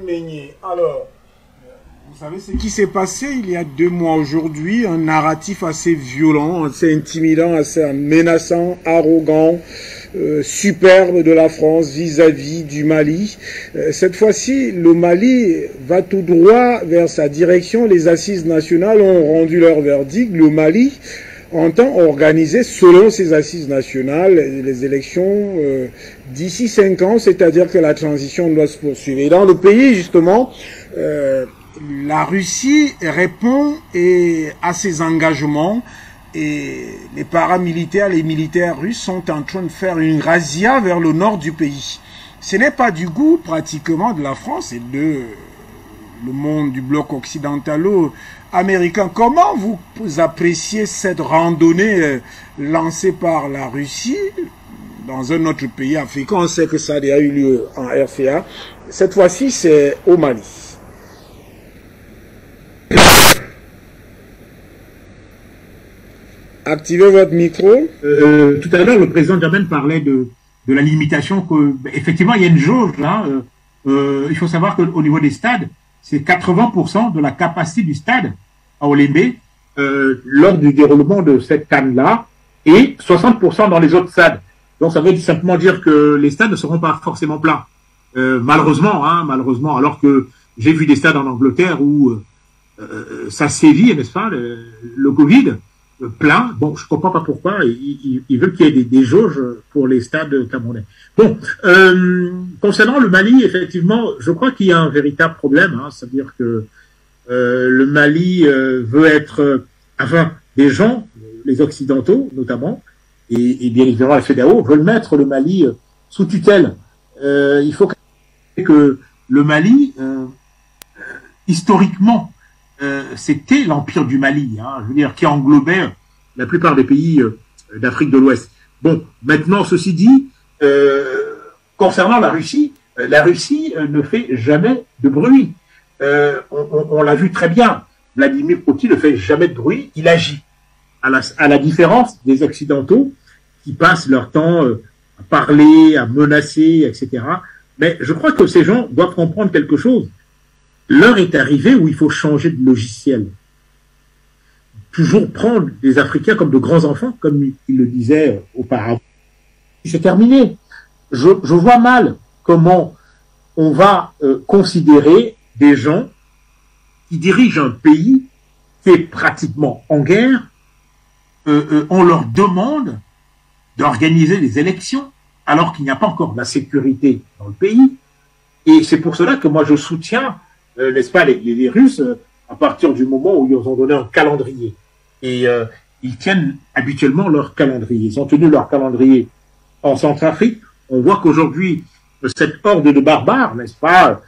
Meignet. Alors, vous savez ce qui s'est passé il y a 2 mois aujourd'hui, un narratif assez violent, assez intimidant, assez menaçant, arrogant, superbe de la France vis-à-vis du Mali. Cette fois-ci, le Mali va tout droit vers sa direction. Les assises nationales ont rendu leur verdict. Le Mali entend organiser, selon ces assises nationales, les élections d'ici 5 ans, c'est-à-dire que la transition doit se poursuivre. Et dans le pays, justement, la Russie répond à ses engagements et les paramilitaires, les militaires russes sont en train de faire une razzia vers le nord du pays. Ce n'est pas du goût pratiquement de la France et de le monde du bloc occidentalo-américain. Comment vous appréciez cette randonnée lancée par la Russie dans un autre pays africain? On sait que ça a déjà eu lieu en RCA. Cette fois-ci, c'est au Mali. Activez votre micro. Tout à l'heure, le président Djamel parlait de la limitation que, effectivement, il y a une jauge là. Il faut savoir qu'au niveau des stades, c'est 80% de la capacité du stade à Olembe lors du déroulement de cette CAN-là et 60% dans les autres stades. Donc, ça veut simplement dire que les stades ne seront pas forcément pleins. Malheureusement, malheureusement, alors que j'ai vu des stades en Angleterre où ça sévit, n'est-ce pas, le Covid plein. Bon, je comprends pas pourquoi. Ils veulent qu'il y ait des jauges pour les stades camerounais. Bon, concernant le Mali, effectivement, je crois qu'il y a un véritable problème. C'est-à-dire que le Mali veut être, enfin, des gens, les Occidentaux notamment, et bien évidemment la CEDEAO, veulent mettre le Mali sous tutelle. Il faut que le Mali, historiquement, c'était l'empire du Mali, je veux dire, qui englobait la plupart des pays d'Afrique de l'Ouest. Bon, maintenant, ceci dit, concernant la Russie ne fait jamais de bruit. On l'a vu très bien. Vladimir Poutine ne fait jamais de bruit, il agit. À la différence des Occidentaux qui passent leur temps à parler, à menacer, etc. Mais je crois que ces gens doivent comprendre quelque chose. L'heure est arrivée où il faut changer de logiciel. Toujours prendre les Africains comme de grands enfants, comme il le disait auparavant. C'est terminé. Je vois mal comment on va considérer des gens qui dirigent un pays qui est pratiquement en guerre. On leur demande d'organiser des élections alors qu'il n'y a pas encore la sécurité dans le pays. Et c'est pour cela que moi je soutiens n'est-ce pas, les Russes, à partir du moment où ils ont donné un calendrier. Et ils tiennent habituellement leur calendrier. Ils ont tenu leur calendrier en Centrafrique. On voit qu'aujourd'hui, cette horde de barbares, n'est-ce pas,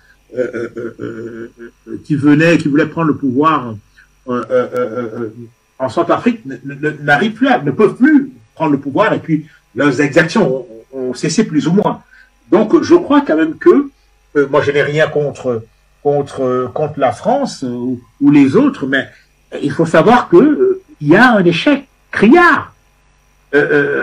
qui voulait prendre le pouvoir en Centrafrique, n'arrivent plus, ne peuvent plus prendre le pouvoir, et puis leurs exactions ont cessé plus ou moins. Donc, je crois quand même que, moi je n'ai rien contre la France ou les autres, mais il faut savoir que il y a un échec criard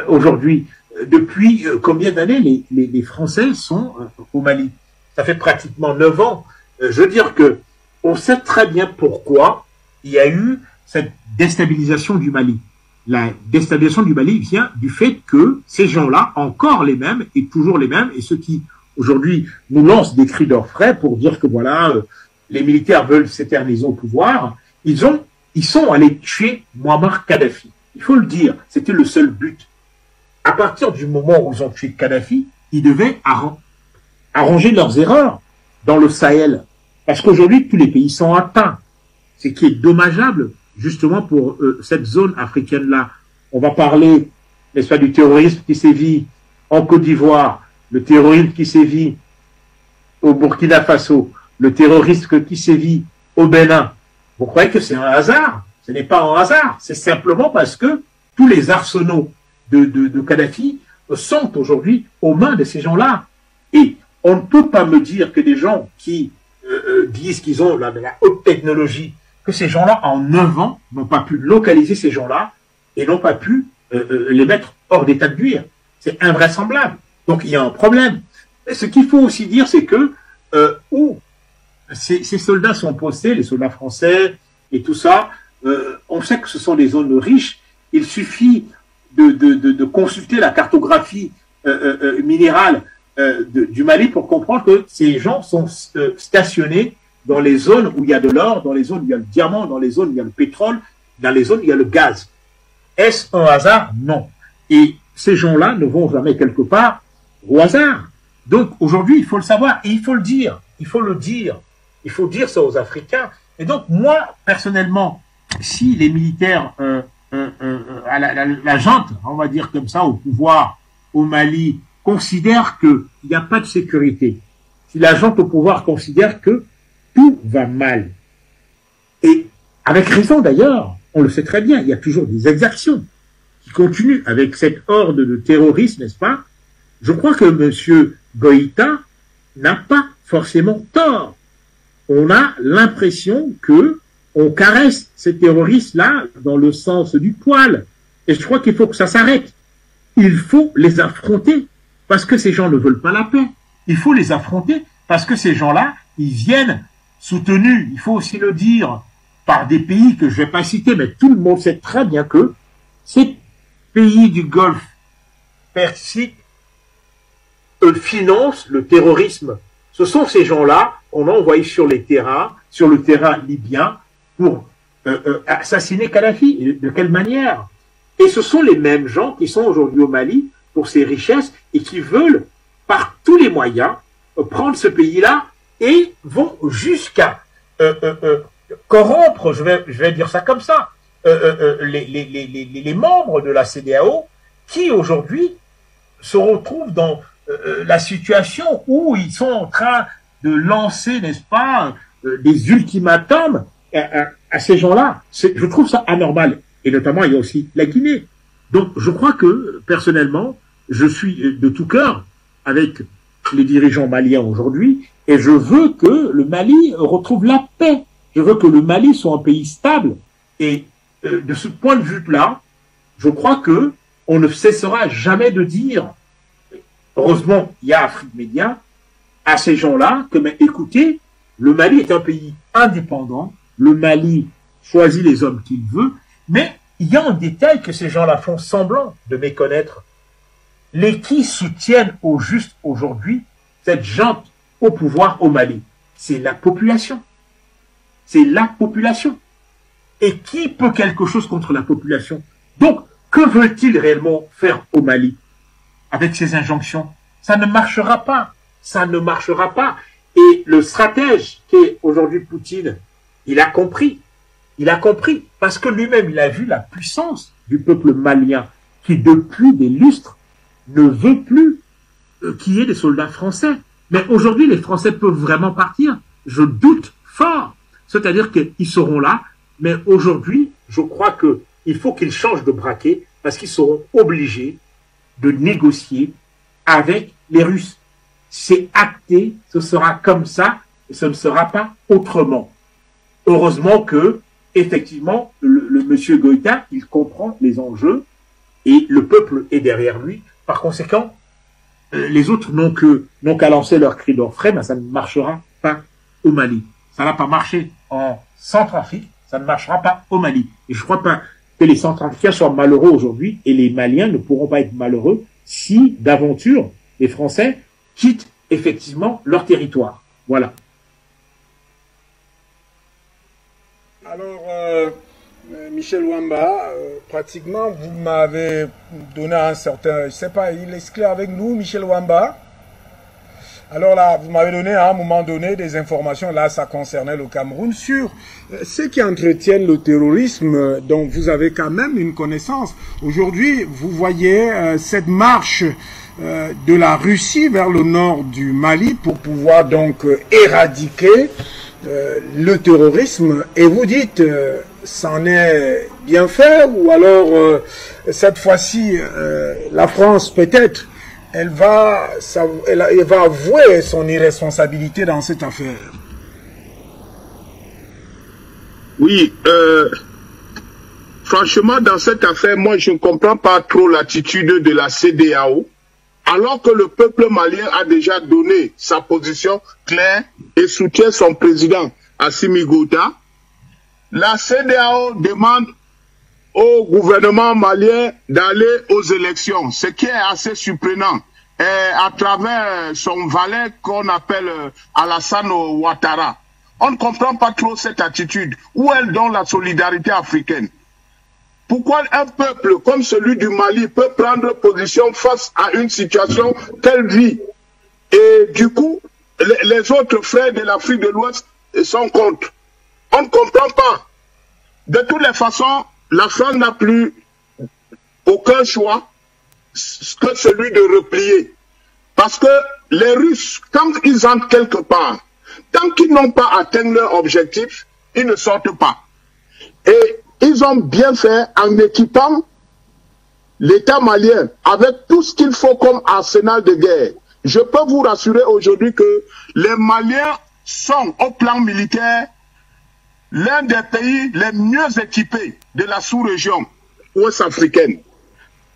aujourd'hui. Depuis combien d'années les Français sont au Mali? Ça fait pratiquement 9 ans. Je veux dire que on sait très bien pourquoi il y a eu cette déstabilisation du Mali. La déstabilisation du Mali vient du fait que ces gens-là, encore les mêmes et toujours les mêmes, et ceux qui aujourd'hui nous lancent des cris d'orfraie pour dire que voilà, les militaires veulent s'éterniser au pouvoir, ils sont allés tuer Muammar Kadhafi. Il faut le dire, c'était le seul but. À partir du moment où ils ont tué Kadhafi, ils devaient arranger leurs erreurs dans le Sahel. Parce qu'aujourd'hui, tous les pays sont atteints. Ce qui est dommageable, justement, pour cette zone africaine-là. On va parler, n'est-ce pas, du terrorisme qui sévit en Côte d'Ivoire, le terrorisme qui sévit au Burkina Faso, le terrorisme qui sévit au Bénin. Vous croyez que c'est un hasard? Ce n'est pas un hasard. C'est simplement parce que tous les arsenaux de Kadhafi sont aujourd'hui aux mains de ces gens-là. Et on ne peut pas me dire que des gens qui disent qu'ils ont la haute technologie, que ces gens-là, en 9 ans, n'ont pas pu localiser ces gens-là et n'ont pas pu les mettre hors d'état de nuire. C'est invraisemblable. Donc, il y a un problème. Mais ce qu'il faut aussi dire, c'est que où ces soldats sont postés, les soldats français et tout ça. On sait que ce sont des zones riches. Il suffit de consulter la cartographie minérale du Mali pour comprendre que ces gens sont stationnés dans les zones où il y a de l'or, dans les zones où il y a le diamant, dans les zones où il y a le pétrole, dans les zones où il y a le gaz. Est-ce un hasard? Non. Et ces gens-là ne vont jamais quelque part au hasard. Donc aujourd'hui, il faut le savoir et il faut le dire. Il faut le dire. Il faut dire ça aux Africains. Et donc moi, personnellement, si les militaires à la junte, on va dire comme ça, au pouvoir au Mali, considèrent qu'il n'y a pas de sécurité, si la junte au pouvoir considère que tout va mal, et avec raison d'ailleurs, on le sait très bien, il y a toujours des exactions qui continuent avec cette horde de terroristes, n'est-ce pas? Je crois que M. Goïta n'a pas forcément tort. On a l'impression que on caresse ces terroristes-là dans le sens du poil. Et je crois qu'il faut que ça s'arrête. Il faut les affronter parce que ces gens ne veulent pas la paix. Il faut les affronter parce que ces gens-là, ils viennent soutenus, il faut aussi le dire, par des pays que je ne vais pas citer, mais tout le monde sait très bien que ces pays du Golfe Persique financent le terrorisme. Ce sont ces gens-là qu'on a envoyés sur le terrain libyen pour assassiner Kadhafi. Et de quelle manière? Et ce sont les mêmes gens qui sont aujourd'hui au Mali pour ses richesses et qui veulent, par tous les moyens, prendre ce pays-là et vont jusqu'à corrompre, je vais dire ça comme ça, les membres de la CEDEAO qui aujourd'hui se retrouvent dans la situation où ils sont en train de lancer, n'est-ce pas, des ultimatums à ces gens-là. Je trouve ça anormal. Et notamment, il y a aussi la Guinée. Donc, je crois que, personnellement, je suis de tout cœur avec les dirigeants maliens aujourd'hui et je veux que le Mali retrouve la paix. Je veux que le Mali soit un pays stable. Et de ce point de vue-là, je crois que on ne cessera jamais de dire, heureusement, il y a Afrique Média, à ces gens-là que, mais écoutez, le Mali est un pays indépendant, le Mali choisit les hommes qu'il veut, mais il y a un détail que ces gens-là font semblant de méconnaître. Les qui soutiennent au juste aujourd'hui cette junte au pouvoir au Mali, c'est la population. C'est la population. Et qui peut quelque chose contre la population? Donc, que veut-il réellement faire au Mali avec ces injonctions? Ça ne marchera pas. Ça ne marchera pas. Et le stratège qui est aujourd'hui Poutine, il a compris. Il a compris. Parce que lui-même, il a vu la puissance du peuple malien qui, depuis des lustres, ne veut plus qu'il y ait des soldats français. Mais aujourd'hui, les Français peuvent vraiment partir. Je doute fort. C'est-à-dire qu'ils seront là. Mais aujourd'hui, je crois qu'il faut qu'ils changent de braquet parce qu'ils seront obligés de négocier avec les Russes. C'est acté, ce sera comme ça, et ce ne sera pas autrement. Heureusement que, effectivement, le monsieur Goïta, il comprend les enjeux et le peuple est derrière lui. Par conséquent, les autres n'ont qu'à lancer leur cri d'orfraie, mais ça ne marchera pas au Mali. Ça n'a pas marché en Centrafrique, ça ne marchera pas au Mali. Et je ne crois pas que les Centrafricains soient malheureux aujourd'hui et les Maliens ne pourront pas être malheureux si, d'aventure, les Français quittent effectivement leur territoire. Voilà. Alors, Michel Wamba, pratiquement, vous m'avez donné un certain... Je ne sais pas, il est clair avec nous, Michel Wamba? Alors là, vous m'avez donné à un moment donné des informations, là ça concernait le Cameroun, sur ceux qui entretiennent le terrorisme, dont vous avez quand même une connaissance. Aujourd'hui, vous voyez cette marche de la Russie vers le nord du Mali pour pouvoir donc éradiquer le terrorisme. Et vous dites, c'en est bien fait, ou alors cette fois-ci, la France peut-être, elle va avouer son irresponsabilité dans cette affaire. Oui, franchement, dans cette affaire, moi, je ne comprends pas trop l'attitude de la CEDEAO, alors que le peuple malien a déjà donné sa position claire et soutient son président Assimi Goïta, la CEDEAO demande au gouvernement malien d'aller aux élections, ce qui est assez surprenant. Et à travers son valet qu'on appelle Alassane Ouattara. On ne comprend pas trop cette attitude. Où est donc la solidarité africaine? Pourquoi un peuple comme celui du Mali peut prendre position face à une situation qu'elle vit? Et du coup, les autres frères de l'Afrique de l'Ouest sont contre. On ne comprend pas. De toutes les façons, la France n'a plus aucun choix que celui de replier. Parce que les Russes, quand ils entrent quelque part, tant qu'ils n'ont pas atteint leur objectif, ils ne sortent pas. Et ils ont bien fait en équipant l'État malien avec tout ce qu'il faut comme arsenal de guerre. Je peux vous rassurer aujourd'hui que les Maliens sont, au plan militaire, l'un des pays les mieux équipés de la sous-région ouest-africaine.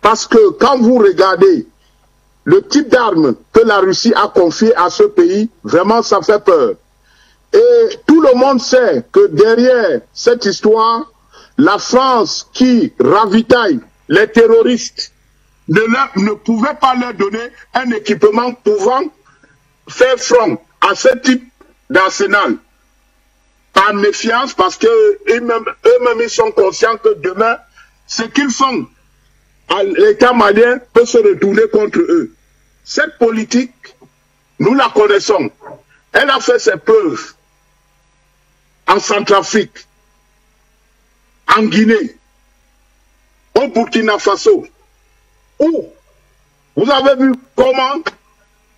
Parce que quand vous regardez le type d'armes que la Russie a confié à ce pays, vraiment ça fait peur. Et tout le monde sait que derrière cette histoire, la France qui ravitaille les terroristes ne pouvait pas leur donner un équipement pouvant faire front à ce type d'arsenal. Par méfiance, parce qu'eux-mêmes ils sont conscients que demain, ce qu'ils font à l'État malien peut se retourner contre eux. Cette politique, nous la connaissons. Elle a fait ses preuves en Centrafrique, en Guinée, au Burkina Faso, où vous avez vu comment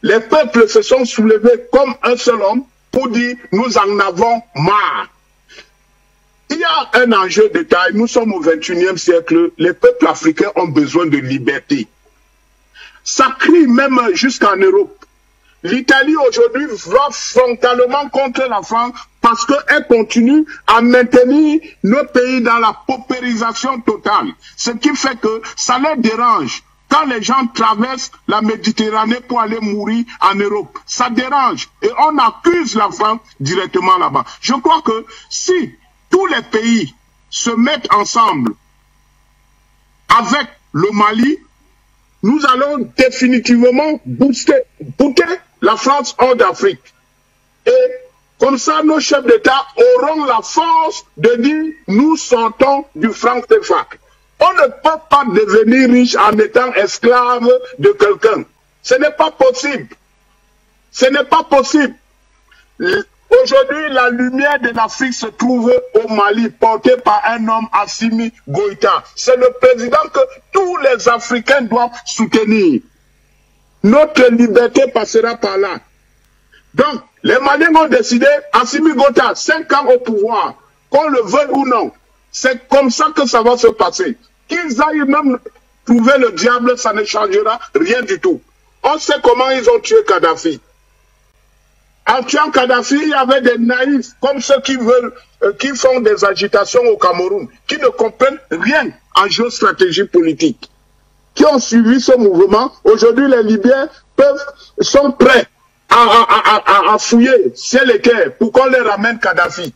les peuples se sont soulevés comme un seul homme pour dire nous en avons marre. Il y a un enjeu de taille, nous sommes au XXIe siècle, les peuples africains ont besoin de liberté. Ça crie même jusqu'en Europe. L'Italie aujourd'hui va frontalement contre la France parce qu'elle continue à maintenir nos pays dans la paupérisation totale. Ce qui fait que ça leur dérange. Quand les gens traversent la Méditerranée pour aller mourir en Europe, ça dérange. Et on accuse la France directement là-bas. Je crois que si tous les pays se mettent ensemble avec le Mali, nous allons définitivement booster la France hors d'Afrique. Et comme ça, nos chefs d'État auront la force de dire nous sortons du franc CFA. On ne peut pas devenir riche en étant esclave de quelqu'un. Ce n'est pas possible. Ce n'est pas possible. Aujourd'hui, la lumière de l'Afrique se trouve au Mali, portée par un homme, Assimi Goïta. C'est le président que tous les Africains doivent soutenir. Notre liberté passera par là. Donc, les Maliens ont décidé, Assimi Goïta, 5 ans au pouvoir, qu'on le veuille ou non. C'est comme ça que ça va se passer. Qu'ils aillent même trouver le diable, ça ne changera rien du tout. On sait comment ils ont tué Kadhafi. En tuant Kadhafi, il y avait des naïfs, comme ceux qui veulent, qui font des agitations au Cameroun, qui ne comprennent rien en géostratégie politique, qui ont suivi ce mouvement. Aujourd'hui, les Libyens sont prêts à fouiller ciel et terre pour qu'on les ramène Kadhafi.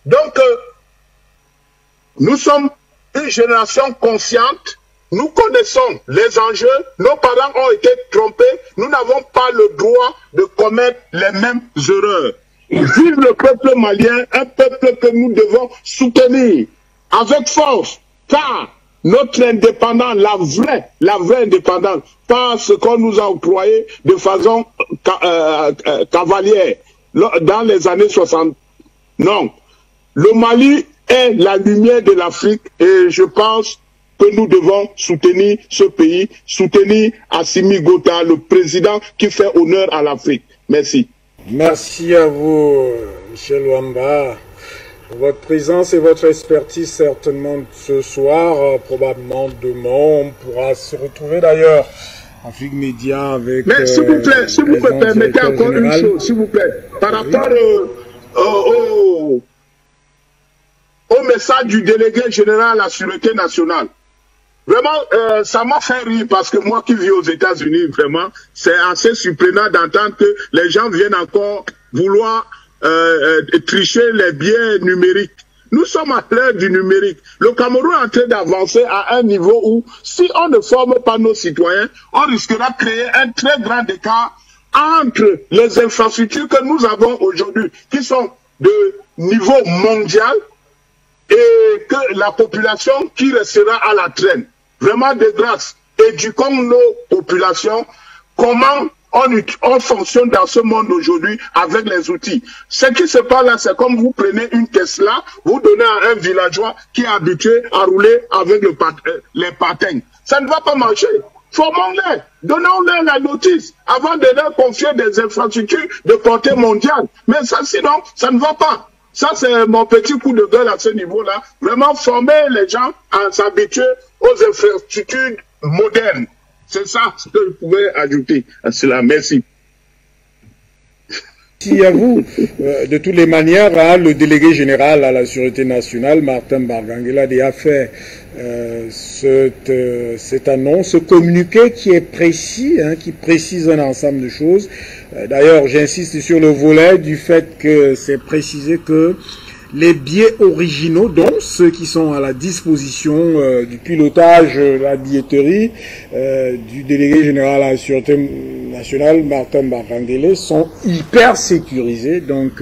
Donc, nous sommes une génération consciente. Nous connaissons les enjeux, nos parents ont été trompés, nous n'avons pas le droit de commettre les mêmes erreurs. Vive le peuple malien, un peuple que nous devons soutenir avec force, car notre indépendance, la vraie indépendance, pas ce qu'on nous a octroyé de façon cavalière dans les années 60. Non, le Mali est la lumière de l'Afrique et je pense que nous devons soutenir ce pays, soutenir Assimi Goïta, le président qui fait honneur à l'Afrique. Merci. Merci à vous, Michel Wamba, pour votre présence et votre expertise certainement ce soir, probablement demain. On pourra se retrouver d'ailleurs Afrique Média avec... Mais s'il vous plaît, si vous me permettez encore une chose, s'il vous plaît, par rapport au message du délégué général à la Sûreté nationale. Vraiment, ça m'a fait rire parce que moi qui vis aux États-Unis, vraiment, c'est assez surprenant d'entendre que les gens viennent encore vouloir tricher les biais numériques. Nous sommes à l'ère du numérique. Le Cameroun est en train d'avancer à un niveau où, si on ne forme pas nos citoyens, on risquera de créer un très grand écart entre les infrastructures que nous avons aujourd'hui, qui sont de niveau mondial, et que la population qui restera à la traîne. Vraiment de grâce, éduquons nos populations, comment on fonctionne dans ce monde aujourd'hui avec les outils. Ce qui se passe là, c'est comme vous prenez une Tesla, vous donnez à un villageois qui est habitué à rouler avec les patins. Ça ne va pas marcher. Formons-les, donnons-les la notice avant de leur confier des infrastructures de portée mondiale. Mais ça, sinon, ça ne va pas. Ça, c'est mon petit coup de gueule à ce niveau-là. Vraiment former les gens à s'habituer aux infrastructures modernes. C'est ça ce que je pouvais ajouter à cela. Merci. Merci à vous. De toutes les manières, hein, le délégué général à la Sûreté nationale, Martin Barganguela, a fait cette annonce, ce communiqué qui est précis, hein, qui précise un ensemble de choses. D'ailleurs, j'insiste sur le volet du fait que c'est précisé que les biais originaux, donc ceux qui sont à la disposition du pilotage de la billetterie du délégué général à la Sûreté nationale, Martin Barganguela, sont hyper sécurisés. Donc,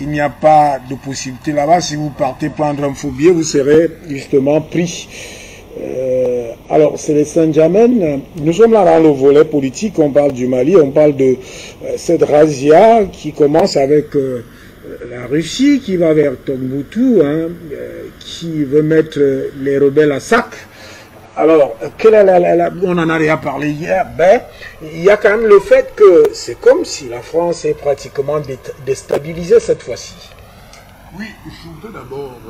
il n'y a pas de possibilité là-bas. Si vous partez prendre un faux billet, vous serez justement pris. Alors, Célestin Djamène, nous sommes là dans le volet politique, on parle du Mali, on parle de cette razzia qui commence avec la Russie, qui va vers Tombouctou, hein, qui veut mettre les rebelles à sac. Alors, on en a déjà parlé hier, ben, il y a quand même le fait que c'est comme si la France est pratiquement déstabilisée cette fois-ci. Oui, je voudrais d'abord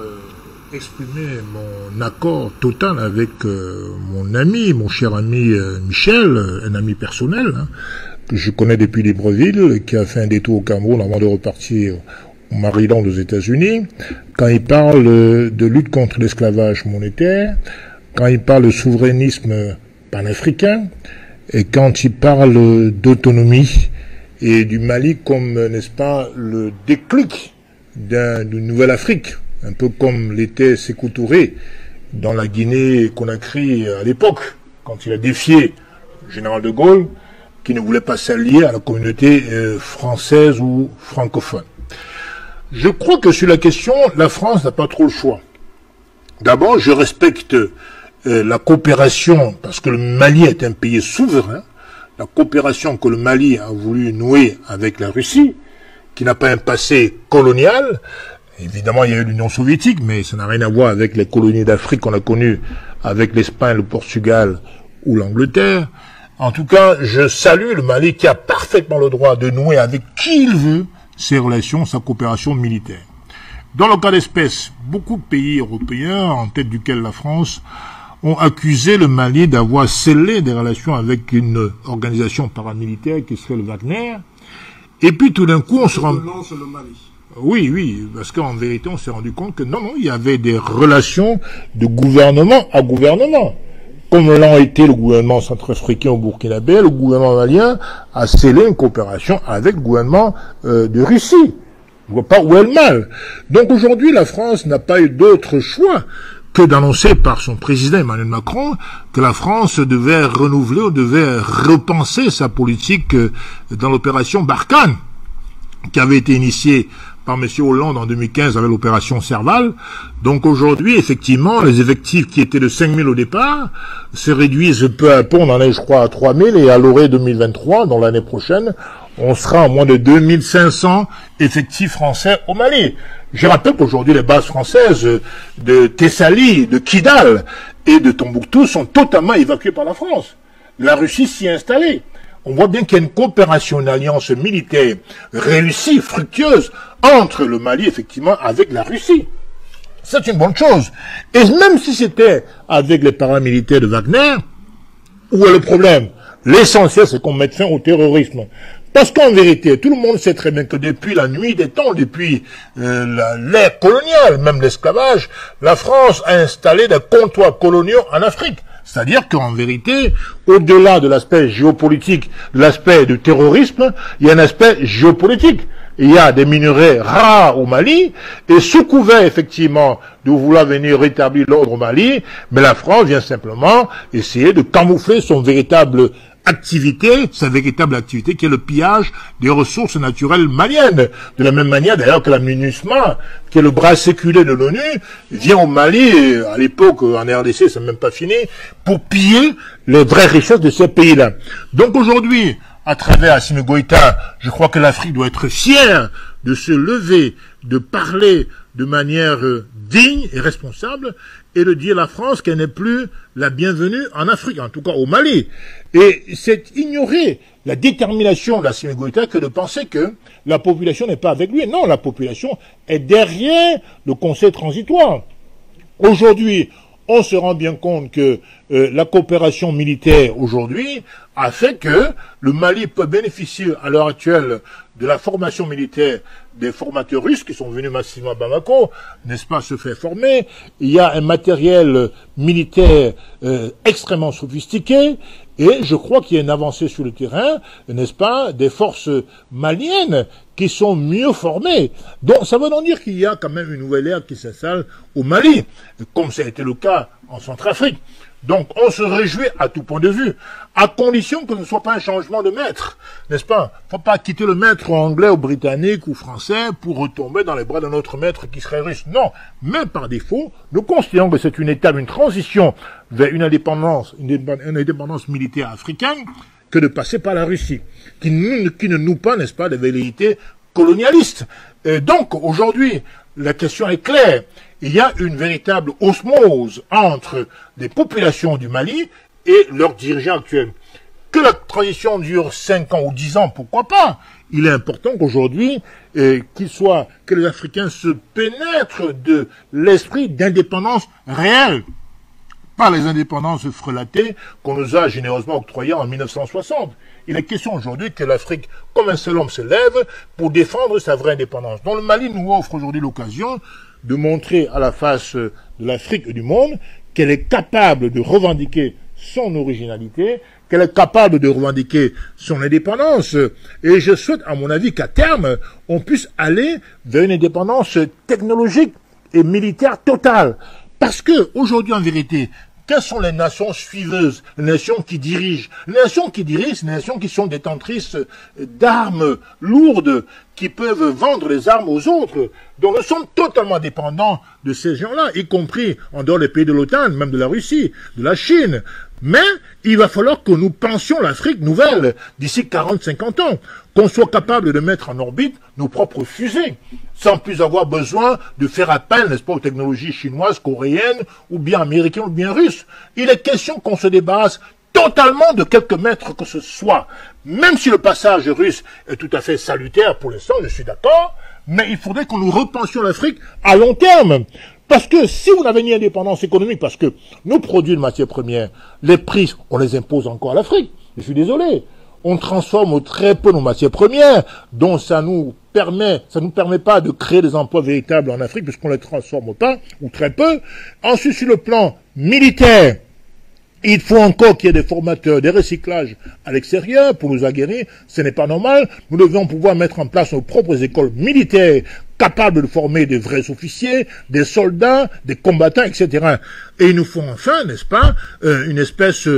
exprimer mon accord total avec mon ami, mon cher ami Michel, un ami personnel, hein, que je connais depuis Libreville, qui a fait un détour au Cameroun avant de repartir au Maryland aux États-Unis, quand il parle de lutte contre l'esclavage monétaire, quand il parle de souverainisme panafricain, et quand il parle d'autonomie et du Mali comme, n'est-ce pas, le déclic d'une nouvelle Afrique, un peu comme l'était Sékou Touré dans la Guinée-Conakry à l'époque, quand il a défié le général de Gaulle, qui ne voulait pas s'allier à la communauté française ou francophone. Je crois que sur la question, la France n'a pas trop le choix. D'abord, je respecte la coopération, parce que le Mali est un pays souverain, la coopération que le Mali a voulu nouer avec la Russie, qui n'a pas un passé colonial. Évidemment, il y a eu l'Union soviétique, mais ça n'a rien à voir avec les colonies d'Afrique qu'on a connues avec l'Espagne, le Portugal ou l'Angleterre. En tout cas, je salue le Mali qui a parfaitement le droit de nouer avec qui il veut ses relations, sa coopération militaire. Dans le cas d'espèce, beaucoup de pays européens, en tête duquel la France, ont accusé le Mali d'avoir scellé des relations avec une organisation paramilitaire qui serait le Wagner. Et puis tout d'un coup, on se rend... Non, c'est le Mali. Oui, parce qu'en vérité, on s'est rendu compte que non, il y avait des relations de gouvernement à gouvernement. Comme l'ont été le gouvernement centrafricain au Burkinabé, le gouvernement malien a scellé une coopération avec le gouvernement de Russie. Je vois pas où est le mal. Donc aujourd'hui, la France n'a pas eu d'autre choix que d'annoncer par son président Emmanuel Macron que la France devait renouveler ou devait repenser sa politique dans l'opération Barkhane, qui avait été initiée par M. Hollande en 2015 avec l'opération Serval. Donc aujourd'hui, effectivement, les effectifs qui étaient de 5 000 au départ se réduisent peu à peu, on en est je crois à 3 000, et à l'orée 2023, dans l'année prochaine, on sera à moins de 2 500 effectifs français au Mali. Je rappelle qu'aujourd'hui, les bases françaises de Thessalie, de Kidal et de Tombouctou sont totalement évacuées par la France. La Russie s'y est installée. On voit bien qu'il y a une coopération, une alliance militaire réussie, fructueuse, entre le Mali, effectivement, avec la Russie. C'est une bonne chose. Et même si c'était avec les paramilitaires de Wagner, où est le problème? L'essentiel, c'est qu'on mette fin au terrorisme. Parce qu'en vérité, tout le monde sait très bien que depuis la nuit des temps, depuis l'ère coloniale, même l'esclavage, la France a installé des comptoirs coloniaux en Afrique. C'est-à-dire qu'en vérité, au-delà de l'aspect géopolitique, de l'aspect du terrorisme, il y a un aspect géopolitique. Il y a des minerais rares au Mali, et sous couvert, effectivement, de vouloir venir rétablir l'ordre au Mali, mais la France vient simplement essayer de camoufler son véritable activité, sa véritable activité qui est le pillage des ressources naturelles maliennes. De la même manière d'ailleurs que la MINUSMA, qui est le bras séculé de l'ONU, vient au Mali, à l'époque en RDC, c'est même pas fini, pour piller les vraies richesses de ces pays-là. Donc aujourd'hui, à travers Assimi Goïta, je crois que l'Afrique doit être fière de se lever, de parler de manière digne et responsable, et de dire à la France qu'elle n'est plus la bienvenue en Afrique, en tout cas au Mali. Et c'est ignorer la détermination d'Assimi Goïta que de penser que la population n'est pas avec lui. Non, la population est derrière le conseil transitoire. Aujourd'hui, on se rend bien compte que la coopération militaire aujourd'hui a fait que le Mali peut bénéficier à l'heure actuelle de la formation militaire des formateurs russes qui sont venus massivement à Bamako, n'est-ce pas, se faire former. Il y a un matériel militaire extrêmement sophistiqué et je crois qu'il y a une avancée sur le terrain, n'est-ce pas, des forces maliennes qui sont mieux formées. Donc ça veut donc dire qu'il y a quand même une nouvelle ère qui s'installe au Mali, comme ça a été le cas en Centrafrique. Donc on se réjouit à tout point de vue, à condition que ce ne soit pas un changement de maître, n'est-ce pas? Faut pas quitter le maître anglais ou britannique ou français pour retomber dans les bras d'un autre maître qui serait russe. Non, mais par défaut, nous considérons que c'est une étape, une transition vers une indépendance militaire africaine que de passer par la Russie, qui ne noue pas, n'est-ce pas, des velléités colonialistes. Et donc aujourd'hui, la question est claire. Il y a une véritable osmose entre les populations du Mali et leurs dirigeants actuels. Que la transition dure 5 ans ou 10 ans, pourquoi pas? Il est important qu'aujourd'hui, que les Africains se pénètrent de l'esprit d'indépendance réelle. Pas les indépendances frelatées qu'on nous a généreusement octroyées en 1960. Il est question aujourd'hui que l'Afrique, comme un seul homme, se lève pour défendre sa vraie indépendance. Donc le Mali nous offre aujourd'hui l'occasion de montrer à la face de l'Afrique et du monde qu'elle est capable de revendiquer son originalité, qu'elle est capable de revendiquer son indépendance. Et je souhaite, à mon avis, qu'à terme, on puisse aller vers une indépendance technologique et militaire totale. Parce que, aujourd'hui, en vérité, quelles sont les nations suiveuses, les nations qui dirigent? Les nations qui dirigent, c'est les nations qui sont détentrices d'armes lourdes, qui peuvent vendre les armes aux autres. Donc nous sommes totalement dépendants de ces gens-là, y compris en dehors des pays de l'OTAN, même de la Russie, de la Chine. Mais il va falloir que nous pensions l'Afrique nouvelle d'ici 40-50 ans, qu'on soit capable de mettre en orbite nos propres fusées, sans plus avoir besoin de faire appel, n'est-ce pas, aux technologies chinoises, coréennes, ou bien américaines, ou bien russes. Il est question qu'on se débarrasse totalement de quelques mètres que ce soit. Même si le passage russe est tout à fait salutaire pour l'instant, je suis d'accord, mais il faudrait que nous repensions l'Afrique à long terme. Parce que si vous avez une indépendance économique, parce que nous produisons de matières premières, les prix, on les impose encore à l'Afrique. Je suis désolé. On transforme très peu nos matières premières, donc ça nous permet pas de créer des emplois véritables en Afrique, puisqu'on les transforme pas, ou très peu. Ensuite, sur le plan militaire, il faut encore qu'il y ait des formateurs, des recyclages à l'extérieur pour nous aguerrir. Ce n'est pas normal. Nous devons pouvoir mettre en place nos propres écoles militaires capables de former des vrais officiers, des soldats, des combattants, etc. Et il nous faut enfin, n'est-ce pas, une espèce,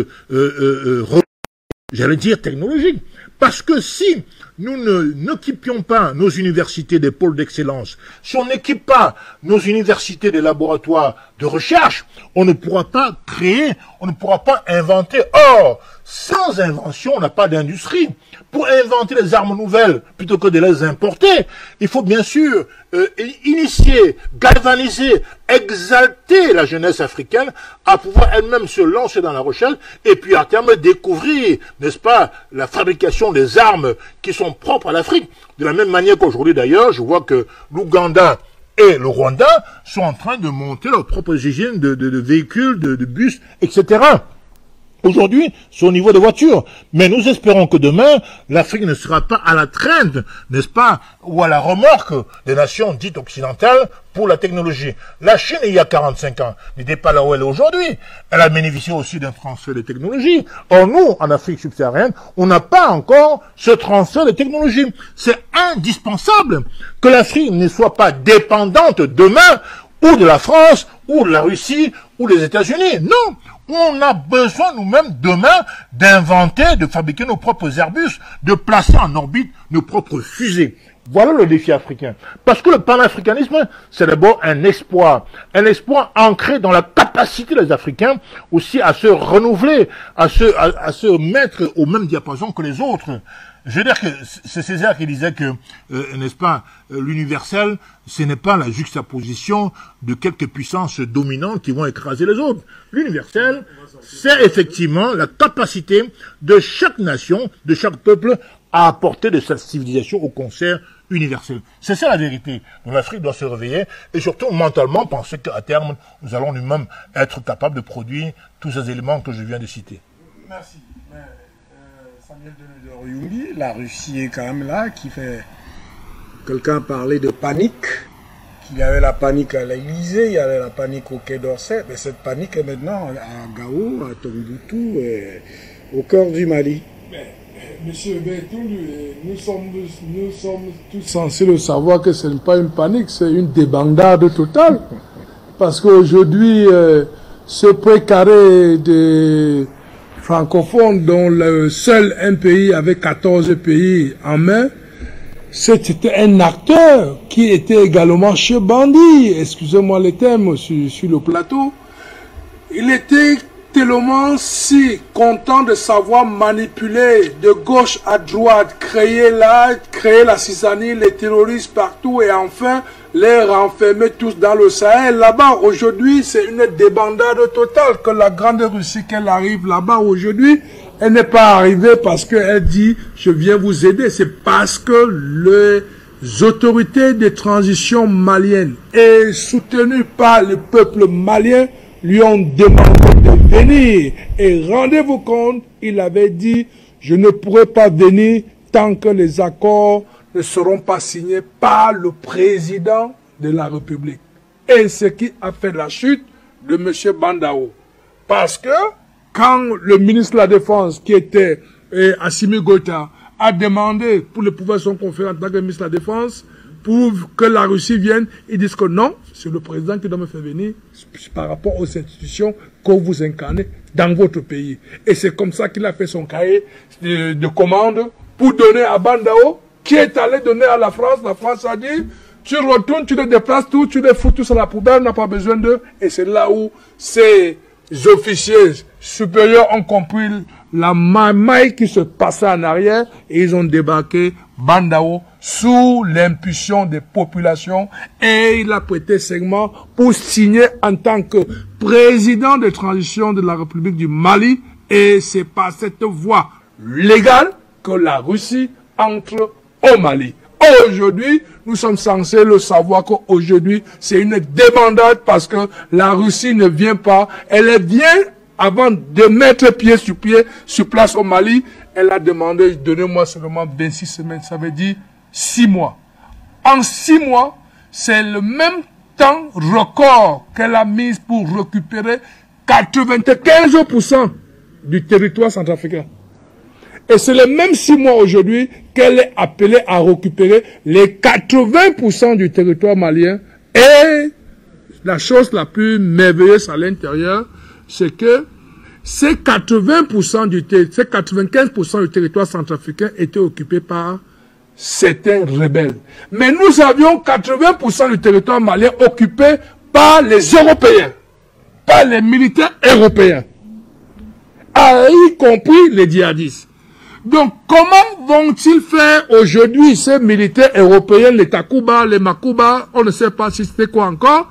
j'allais dire technologique. Parce que si nous n'équipions pas nos universités des pôles d'excellence, si on n'équipe pas nos universités des laboratoires de recherche, on ne pourra pas créer, on ne pourra pas inventer. Or, sans invention, on n'a pas d'industrie. Pour inventer les armes nouvelles, plutôt que de les importer, il faut bien sûr initier, galvaniser, exalter la jeunesse africaine à pouvoir elle-même se lancer dans la recherche et puis à terme découvrir, n'est-ce pas, la fabrication des armes qui sont propres à l'Afrique. De la même manière qu'aujourd'hui d'ailleurs, je vois que l'Ouganda et le Rwanda sont en train de monter leurs propres usines de véhicules, de bus, etc. Aujourd'hui, c'est au niveau des voitures. Mais nous espérons que demain, l'Afrique ne sera pas à la traîne, n'est-ce pas, ou à la remorque des nations dites occidentales pour la technologie. La Chine, il y a 45 ans, n'était pas là où elle est aujourd'hui. Elle a bénéficié aussi d'un transfert de technologies. Or, nous, en Afrique subsaharienne, on n'a pas encore ce transfert de technologies. C'est indispensable que l'Afrique ne soit pas dépendante demain ou de la France, ou de la Russie, ou des États-Unis. Non! On a besoin nous-mêmes demain d'inventer, de fabriquer nos propres Airbus, de placer en orbite nos propres fusées. Voilà le défi africain. Parce que le panafricanisme, c'est d'abord un espoir ancré dans la capacité des Africains aussi à se renouveler, à se mettre au même diapason que les autres. Je veux dire que c'est Césaire qui disait que, n'est-ce pas, l'universel, ce n'est pas la juxtaposition de quelques puissances dominantes qui vont écraser les autres. L'universel, c'est effectivement la capacité de chaque nation, de chaque peuple, à apporter de sa civilisation au concert universel. C'est ça la vérité. Donc l'Afrique doit se réveiller et surtout mentalement penser qu'à terme, nous allons nous-mêmes être capables de produire tous ces éléments que je viens de citer. Merci. Samuel Deneudeur-Youli, la Russie est quand même là, qui fait... Quelqu'un parlait de panique, qu'il y avait la panique à l'Élysée, il y avait la panique au Quai d'Orsay, mais cette panique est maintenant à Gao, à Tombouctou, au cœur du Mali. Monsieur Bertoul, nous sommes tous censés le savoir que ce n'est pas une panique, c'est une débandade totale. Parce qu'aujourd'hui, ce précaré de francophones dont le seul un pays avec 14 pays en main, c'était un acteur qui était également chez bandit, excusez-moi les termes sur le plateau. Il était tellement si content de savoir manipuler de gauche à droite, créer la cisanie, les terroristes partout et enfin les renfermer tous dans le Sahel. Là-bas, aujourd'hui, c'est une débandade totale que la grande Russie, qu'elle arrive là-bas aujourd'hui, elle n'est pas arrivée parce qu'elle dit « je viens vous aider ». C'est parce que les autorités de transition maliennes et soutenues par le peuple malien lui ont demandé de venir. Et rendez-vous compte, il avait dit « je ne pourrai pas venir tant que les accords ne seront pas signés par le président de la République ». Et ce qui a fait la chute de M. Bandao. Parce que quand le ministre de la Défense, qui était Assimi Goïta, a demandé pour le pouvoir son conférence en tant que ministre de la Défense, pour que la Russie vienne, ils disent que non, c'est le président qui doit me faire venir par rapport aux institutions que vous incarnez dans votre pays. Et c'est comme ça qu'il a fait son cahier de commande pour donner à Bandao, qui est allé donner à la France. La France a dit, tu retournes, tu les déplaces tout, tu les fous tous à la poubelle, on n'a pas besoin d'eux. Et c'est là où ces officiers supérieurs ont compris la maille qui se passait en arrière et ils ont débarqué Bandao sous l'impulsion des populations et il a prêté serment pour signer en tant que président de transition de la République du Mali et c'est par cette voie légale que la Russie entre au Mali. Aujourd'hui, nous sommes censés le savoir qu'aujourd'hui, c'est une débandade parce que la Russie ne vient pas, elle vient avant de mettre pied sur place au Mali, elle a demandé, donnez-moi seulement 26 semaines, ça veut dire 6 mois. En 6 mois, c'est le même temps record qu'elle a mis pour récupérer 95% du territoire centrafricain. Et c'est les mêmes 6 mois aujourd'hui qu'elle est appelée à récupérer les 80% du territoire malien. Et la chose la plus merveilleuse à l'intérieur, c'est que ces 80% ces 95% du territoire centrafricain étaient occupés par certains rebelles. Mais nous avions 80% du territoire malien occupé par les Européens, par les militaires européens, y compris les djihadistes. Donc, comment vont-ils faire aujourd'hui ces militaires européens, les Takuba, les Makuba, on ne sait pas si c'était quoi encore,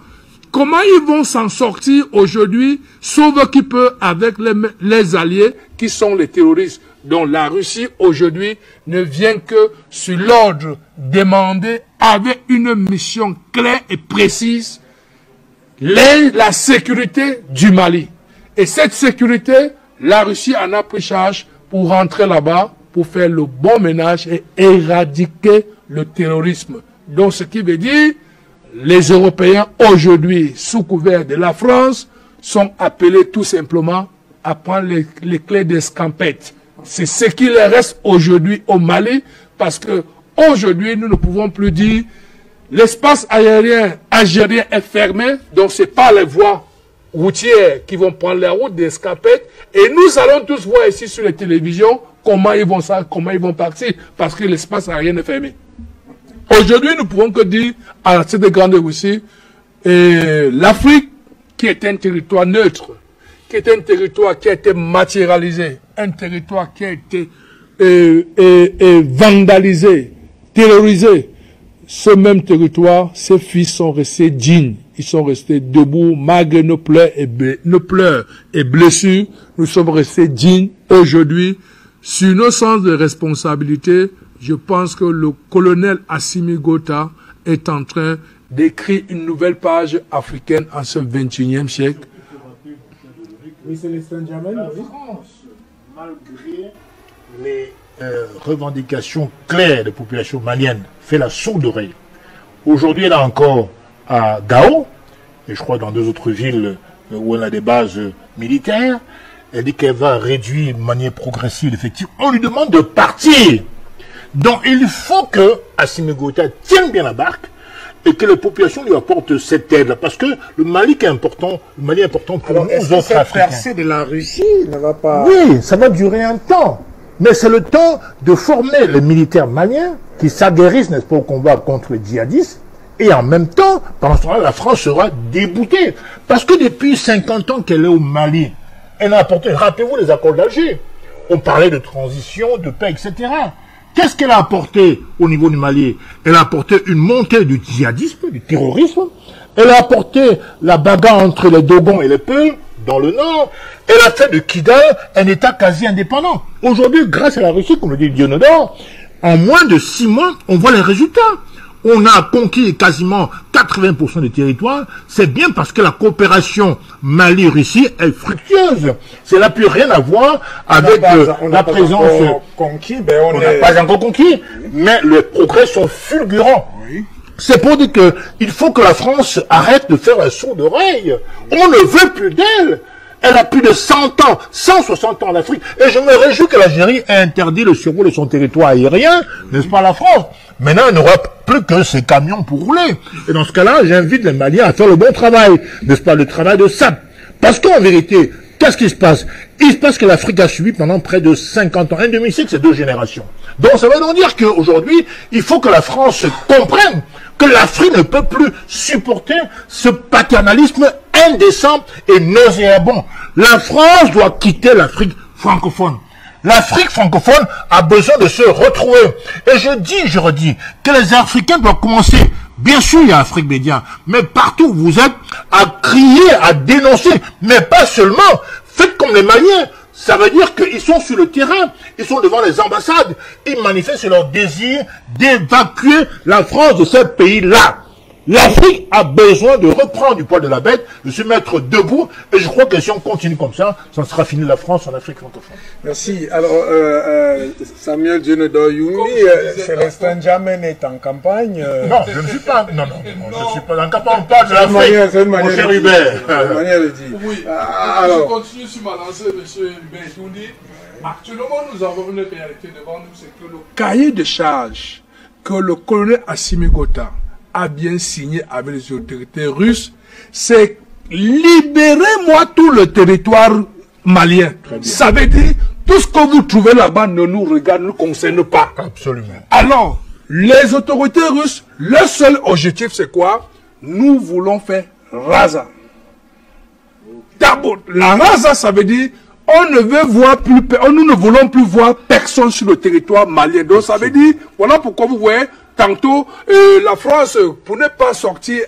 comment ils vont s'en sortir aujourd'hui, sauf qui peut avec les alliés qui sont les terroristes, dont la Russie aujourd'hui ne vient que sur l'ordre demandé avec une mission claire et précise, la sécurité du Mali. Et cette sécurité, La Russie en a pris charge pour rentrer là-bas, pour faire le bon ménage et éradiquer le terrorisme. Donc, ce qui veut dire, les Européens, aujourd'hui, sous couvert de la France, sont appelés tout simplement à prendre les clés d'escampette. C'est ce qui leur reste aujourd'hui au Mali, parce que aujourd'hui, nous ne pouvons plus dire l'espace aérien algérien est fermé, donc c'est pas les voies routières qui vont prendre la route d'escampette, et nous allons tous voir ici sur les télévisions comment ils vont partir, parce que l'espace aérien est fermé. Aujourd'hui, nous pouvons que dire à cette grande Russie, l'Afrique, qui est un territoire neutre, qui est un territoire qui a été matérialisé, un territoire qui a été vandalisé, terrorisé. Ce même territoire, ces fils sont restés dignes. Ils sont restés debout, malgré nos pleurs et blessures. Nous sommes restés dignes aujourd'hui. Sur nos sens de responsabilité, je pense que le colonel Assimi Goïta est en train d'écrire une nouvelle page africaine en ce 21e siècle. Oui, Célestin Djamel, la France, malgré les revendications claires des populations maliennes, fait la sourde oreille. Aujourd'hui, elle est encore à Gao, et je crois dans 2 autres villes où elle a des bases militaires. Elle dit qu'elle va réduire de manière progressive l'effectif. On lui demande de partir. Donc il faut que Assimi Goïta tienne bien la barque et que les populations lui apportent cette aide-là. Parce que le Mali est important, le Mali est important pour nous autres Africains. Cette percée de la Russie ne va pas... Oui, ça va durer un temps. Mais c'est le temps de former les militaires maliens qui s'aguerrissent, n'est-ce pas, au combat contre les djihadistes. Et en même temps, pendant ce temps-là, la France sera déboutée. Parce que depuis 50 ans qu'elle est au Mali, elle a apporté, rappelez-vous les accords d'Alger. On parlait de transition, de paix, etc. Qu'est-ce qu'elle a apporté au niveau du Mali? Elle a apporté une montée du djihadisme, du terrorisme. Elle a apporté la bagarre entre les Dogons et les Peuls dans le nord. Elle a fait de Kidal un État quasi indépendant. Aujourd'hui, grâce à la Russie, comme le dit Dionodore, en moins de 6 mois, on voit les résultats. On a conquis quasiment 80% du territoire. C'est bien parce que la coopération Mali-Russie est fructueuse. Ça n'a plus rien à voir avec la présence... On n'a pas encore conquis, mais les progrès sont fulgurants. Oui. C'est pour dire qu'il faut que la France arrête de faire la sourde oreille. On ne veut plus d'elle. Elle a plus de 100 ans, 160 ans en Afrique. Et je me réjouis que l'Algérie ait interdit le survol de son territoire aérien, n'est-ce pas, la France? Maintenant, il n'aura plus que ses camions pour rouler. Et dans ce cas-là, j'invite les Maliens à faire le bon travail, n'est-ce pas, le travail de SAP. Parce qu'en vérité, qu'est-ce qui se passe? Il se passe que l'Afrique a subi pendant près de 50 ans. Un demi-siècle, c'est 2 générations. Donc ça veut donc dire qu'aujourd'hui, il faut que la France comprenne que l'Afrique ne peut plus supporter ce paternalisme indécent et nauséabond. La France doit quitter l'Afrique francophone. L'Afrique francophone a besoin de se retrouver. Et je redis, que les Africains doivent commencer, bien sûr il y a Afrique Média, mais partout où vous êtes, à crier, à dénoncer, mais pas seulement, faites comme les Maliens. Ça veut dire qu'ils sont sur le terrain, ils sont devant les ambassades, ils manifestent leur désir d'évacuer la France de ce pays-là. L'Afrique a besoin de reprendre du poids de la bête, de se mettre debout, et je crois que si on continue comme ça sera fini la France en Afrique francophone. Merci. Alors, Samuel Dionodore Youmbi, Célestin Djamel est en campagne. Non, je ne suis pas. Non, je ne suis pas en campagne. On parle de l'Afrique. C'est une manière, mon cher Hubert. Une manière de dire. Oui. Alors, je continue sur ma lancée, M. Hubert Toundi. Actuellement, nous avons une réalité devant nous, c'est que le cahier de charges que le colonel Assimi Goïta a bien signé avec les autorités russes, c'est libérez-moi tout le territoire malien. Ça veut dire, tout ce que vous trouvez là-bas ne nous regarde, ne nous concerne pas. Absolument. Alors, les autorités russes, leur seul objectif, c'est quoi? Nous voulons faire Raza. D'abord, la Raza, ça veut dire, nous ne voulons plus voir personne sur le territoire malien. Donc, ça veut dire, voilà pourquoi vous voyez, tantôt, la France, pour ne pas sortir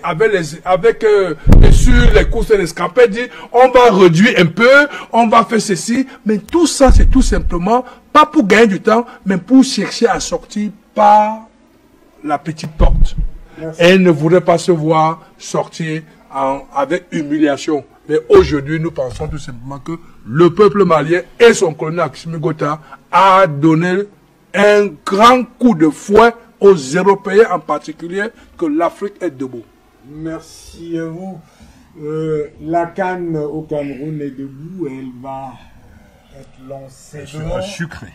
sur les courses et les escapades, dit, on va réduire un peu, on va faire ceci. Mais tout ça, c'est tout simplement, pas pour gagner du temps, mais pour chercher à sortir par la petite porte. Merci. Elle ne voudrait pas se voir sortir avec humiliation. Mais aujourd'hui, nous pensons tout simplement que le peuple malien et son colonel Assimi Goïta a donné un grand coup de fouet aux Européens en particulier, que l'Afrique est debout. Merci à vous. La CAN au Cameroun est debout, elle va être lancée demain, sucré.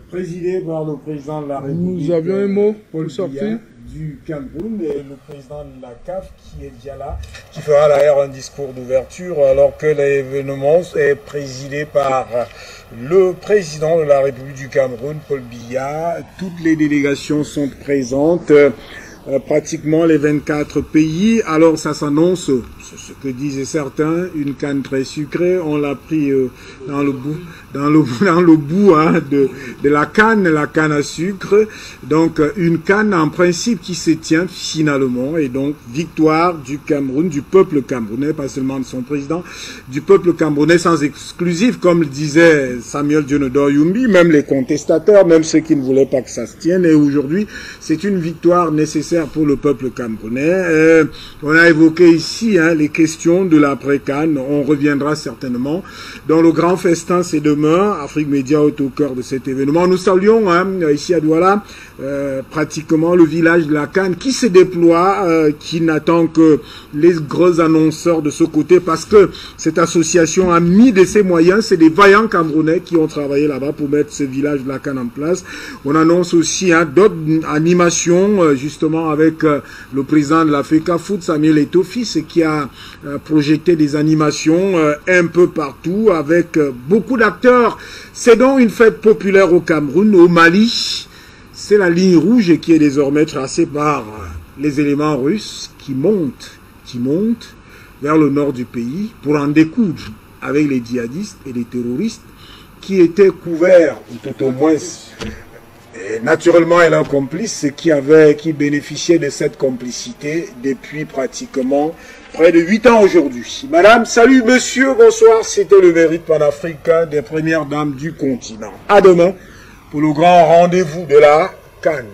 présidée par le président de la République. Nous avions un mot pour le sortir du Cameroun et le président de la CAF qui est déjà là, qui fera d'ailleurs un discours d'ouverture alors que l'événement est présidé par le président de la République du Cameroun, Paul Biya. Toutes les délégations sont présentes. Pratiquement les 24 pays. Alors ça s'annonce, ce que disaient certains, une canne très sucrée. On l'a pris dans le bout hein, de la canne à sucre. Donc une canne en principe qui se tient finalement, et donc victoire du Cameroun, du peuple camerounais, pas seulement de son président, du peuple camerounais sans exclusif, comme le disait Samuel Dionodor Yumbi, même les contestateurs, même ceux qui ne voulaient pas que ça se tienne. Et aujourd'hui, c'est une victoire nécessaire pour le peuple camerounais. On a évoqué ici hein, les questions de l'après-CAN. On reviendra certainement. Dans le grand festin, c'est demain. Afrique Média est au cœur de cet événement. Nous saluons hein, ici à Douala pratiquement le village de la CAN qui se déploie, qui n'attend que les gros annonceurs de ce côté, parce que cette association a mis de ses moyens. C'est des vaillants Camerounais qui ont travaillé là-bas pour mettre ce village de la CAN en place. On annonce aussi hein, d'autres animations justement avec le président de la FECAFOOT, Samuel Eto'o Fils, qui a projeté des animations un peu partout avec beaucoup d'acteurs. C'est donc une fête populaire au Cameroun, au Mali. C'est la ligne rouge qui est désormais tracée par les éléments russes qui montent vers le nord du pays pour en découdre avec les djihadistes et les terroristes qui étaient couverts, ou tout au moins... Et naturellement, elle a un complice qui bénéficiait de cette complicité depuis pratiquement près de 8 ans aujourd'hui. Madame, salut, monsieur, bonsoir. C'était le mérite panafricain des premières dames du continent. À demain pour le grand rendez-vous de la CAN.